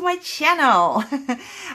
my channel.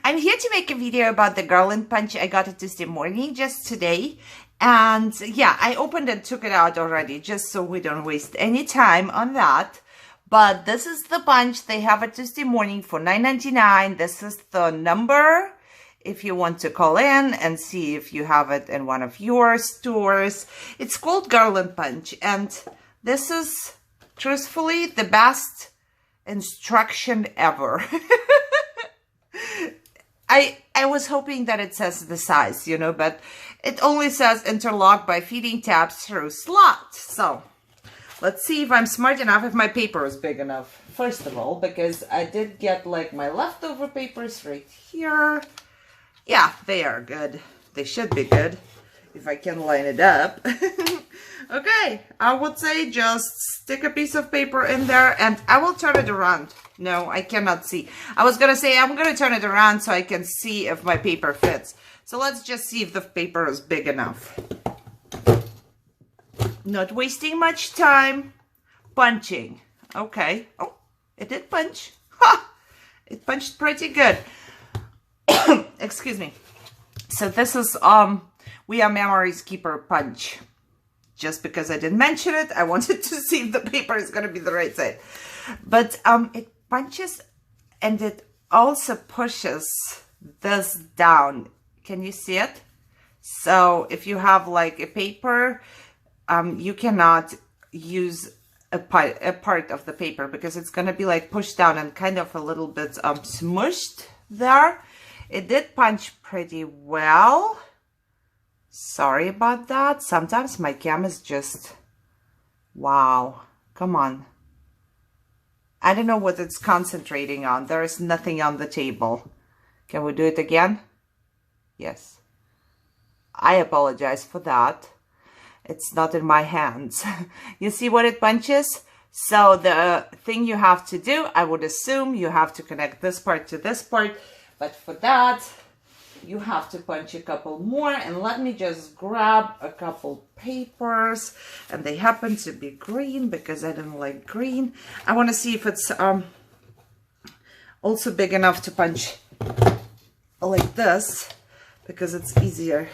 I'm here to make a video about the Garland punch. I got it Tuesday morning, just today. And yeah, I opened and took it out already, just so we don't waste any time on that. But this is the punch. They have it Tuesday morning for $9.99. This is the number if you want to call in and see if you have it in one of your stores. It's called Garland punch, and this is truthfully the best instruction ever. I was hoping that it says the size, you know, but it only says interlock by feeding tabs through slot. So let's see if I'm smart enough, if my paper is big enough, first of all, because I did get like my leftover papers right here. Yeah, they are good. They should be good if I can line it up. Okay, I would say just stick a piece of paper in there and I will turn it around. No, I cannot see. I was going to say I'm going to turn it around so I can see if my paper fits. So let's just see if the paper is big enough. Not wasting much time. Punching. Okay. Oh, it did punch. Ha! It punched pretty good. Excuse me. So this is We Are Memories Keeper punch. Just because I didn't mention it, I wanted to see if the paper is going to be the right size. But it punches and it also pushes this down. Can you see it? So if you have like a paper, you cannot use a part of the paper because it's going to be like pushed down and kind of a little bit smushed there. It did punch pretty well. Sorry about that. Sometimes my cam is just, wow, come on. I don't know what it's concentrating on. There is nothing on the table. Can we do it again? Yes. I apologize for that. It's not in my hands. You see what it punches? So the thing you have to do, I would assume you have to connect this part to this part. But for that, you have to punch a couple more, and let me just grab a couple papers, and they happen to be green because I didn't like green. I want to see if it's also big enough to punch like this because it's easier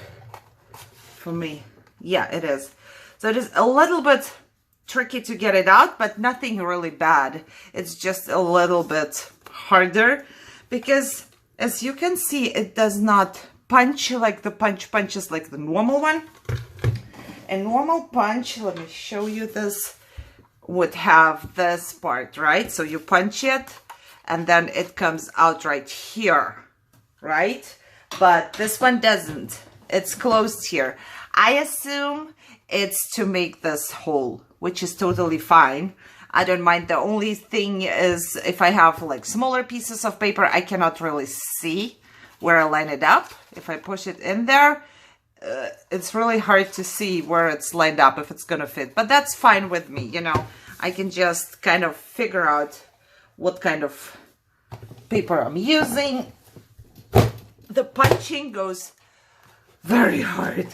for me. Yeah, it is. So it is a little bit tricky to get it out, but nothing really bad. It's just a little bit harder because, as you can see, it does not punch like the punches like the normal one. A normal punch, let me show you this, would have this part, right? So you punch it and then it comes out right here, right? But this one doesn't. It's closed here. I assume it's to make this hole, which is totally fine. I don't mind. The only thing is if I have like smaller pieces of paper, I cannot really see where I line it up. If I push it in there, it's really hard to see where it's lined up, if it's going to fit. But that's fine with me, you know. I can just kind of figure out what kind of paper I'm using. The punching goes very hard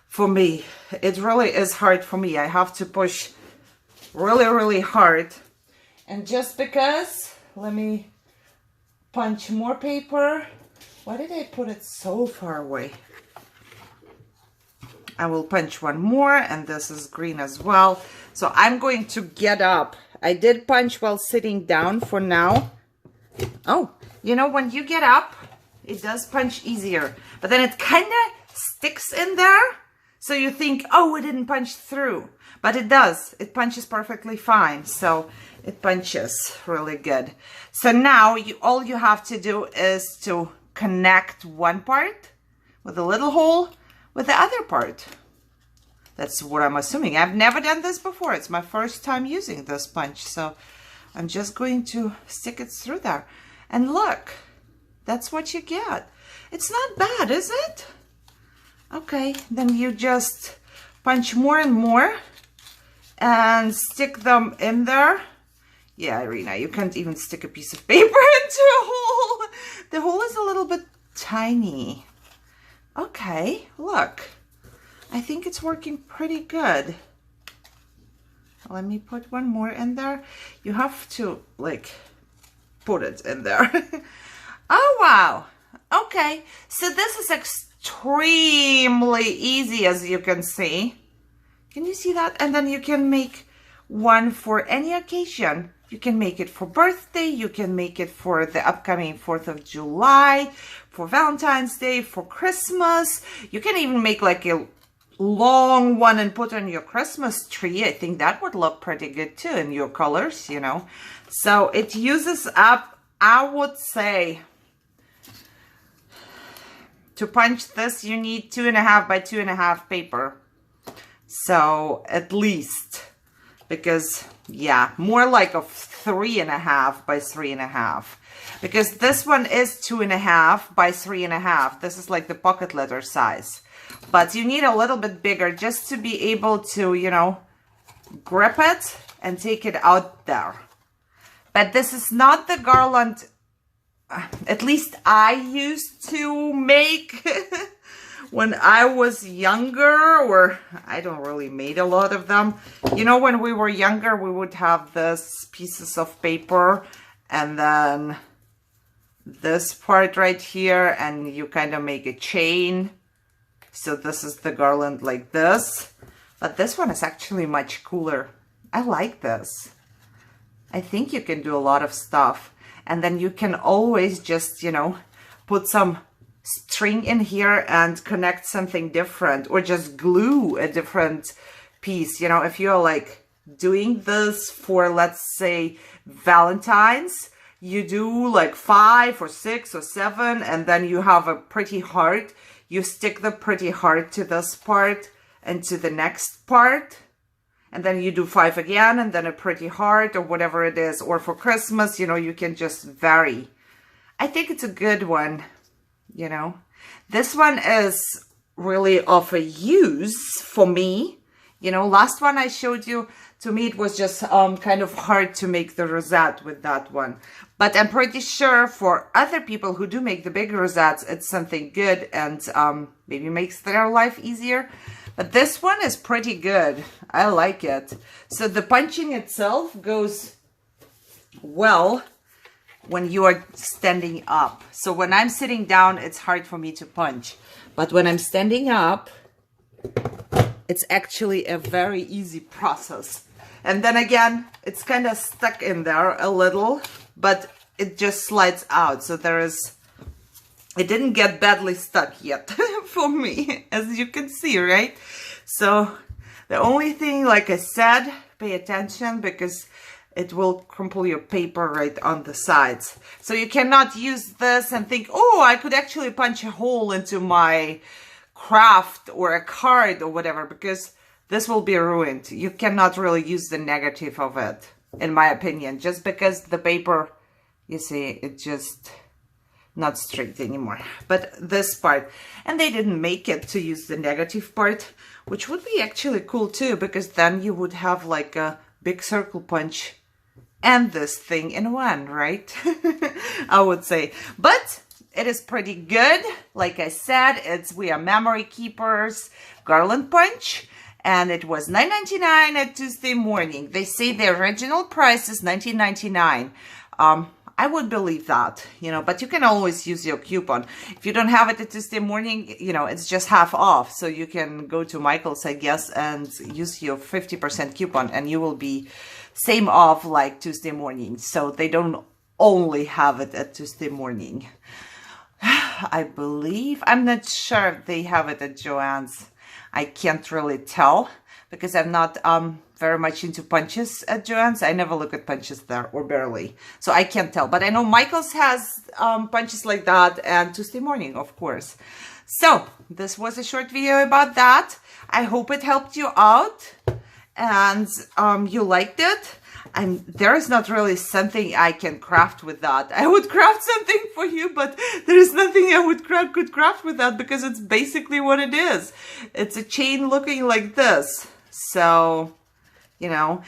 for me. It really is hard for me. I have to push really hard, and just because, let me punch more paper. Why did I put it so far away? I will punch one more, and this is green as well. So I'm going to get up. I did punch while sitting down for now. Oh, you know, when you get up, it does punch easier, but then it kind of sticks in there. So you think, oh, it didn't punch through. But it does. It punches perfectly fine. So it punches really good. So now all you have to do is to connect one part with a little hole with the other part. That's what I'm assuming. I've never done this before. It's my first time using this punch. So I'm just going to stick it through there. And look, that's what you get. It's not bad, is it? Okay, then you just punch more and more and stick them in there. Yeah, Irina, you can't even stick a piece of paper into a hole. The hole is a little bit tiny. Okay, look. I think it's working pretty good. Let me put one more in there. You have to like put it in there. Oh, wow. Okay. So this is extremely easy, as you can see. Can you see that? And then you can make one for any occasion. You can make it for birthday. You can make it for the upcoming 4th of July, for Valentine's Day, for Christmas. You can even make like a long one and put on your Christmas tree. I think that would look pretty good too in your colors, you know. So it uses up, I would say, to punch this, you need 2.5 by 2.5 paper. So at least, because yeah, more like a 3.5 by 3.5. Because this one is 2.5 by 3.5. This is like the pocket letter size. But you need a little bit bigger just to be able to, you know, grip it and take it out there. But this is not the Garland, at least I used to make when I was younger, or I don't really made a lot of them. You know, when we were younger, we would have this pieces of paper and then this part right here, and you kind of make a chain. So this is the Garland like this, but this one is actually much cooler. I like this. I think you can do a lot of stuff. And then you can always just, you know, put some string in here and connect something different, or just glue a different piece. You know, if you're like doing this for, let's say, Valentine's, you do like 5 or 6 or 7, and then you have a pretty heart. You stick the pretty heart to this part and to the next part. And then you do 5 again, and then a pretty heart, or whatever it is. Or for Christmas, you know, you can just vary. I think it's a good one, you know. This one is really of a use for me. You know, last one I showed you, to me it was just kind of hard to make the rosette with that one. But I'm pretty sure for other people who do make the big rosettes, it's something good and maybe makes their life easier. But this one is pretty good. I like it. So the punching itself goes well when you are standing up. So when I'm sitting down, it's hard for me to punch. But when I'm standing up, it's actually a very easy process. And then again, it's kind of stuck in there a little, but it just slides out. So there is, it didn't get badly stuck yet for me, as you can see, right? So the only thing, like I said, pay attention, because it will crumple your paper right on the sides. So you cannot use this and think, oh, I could actually punch a hole into my craft or a card or whatever, because this will be ruined. You cannot really use the negative of it, in my opinion, just because the paper, you see, it just not straight anymore. But this part, and they didn't make it to use the negative part, which would be actually cool too, because then you would have like a big circle punch and this thing in one, right? I would say. But it is pretty good. Like I said, we are memory keepers Garland punch, and it was $9.99 at Tuesday morning. They say the original price is $19.99. I would believe that, you know, but you can always use your coupon. If you don't have it at Tuesday morning, you know, it's just half off. So you can go to Michael's, I guess, and use your 50% coupon, and you will be same off like Tuesday morning. So they don't only have it at Tuesday morning. I believe, I'm not sure if they have it at Joann's. I can't really tell, because I'm not very much into punches at Joann's. I never look at punches there, or barely. So I can't tell. But I know Michael's has punches like that, and Tuesday morning, of course. So this was a short video about that. I hope it helped you out, and you liked it. There is not really something I can craft with that. I would craft something for you, but there is nothing I could craft with that, because it's basically what it is. It's a chain looking like this. So, you know,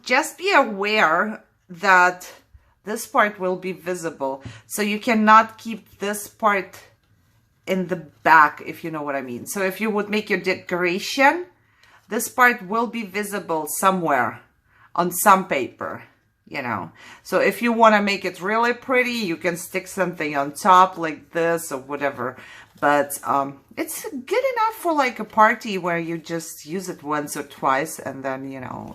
just be aware that this part will be visible. So you cannot keep this part in the back, if you know what I mean. So if you would make your decoration, this part will be visible somewhere on some paper. you know. So if you want to make it really pretty, you can stick something on top like this or whatever. But it's good enough for like a party where you just use it once or twice and then, you know,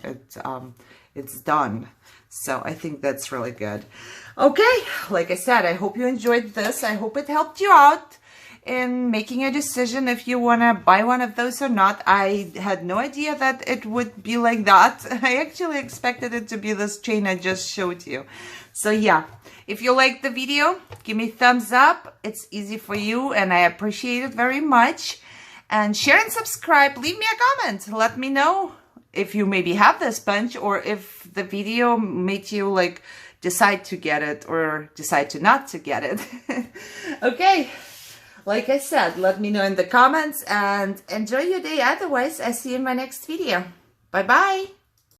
it's done. So I think that's really good. Okay, like I said, I hope you enjoyed this. I hope it helped you out in making a decision if you want to buy one of those or not. I had no idea that it would be like that. I actually expected it to be this chain I just showed you. So yeah, if you liked the video, give me a thumbs up. It's easy for you and I appreciate it very much. And share and subscribe. Leave me a comment. Let me know if you maybe have this bunch or if the video made you like decide to get it or decide to not to get it. Okay. Like I said, let me know in the comments and enjoy your day. Otherwise, I see you in my next video. Bye-bye.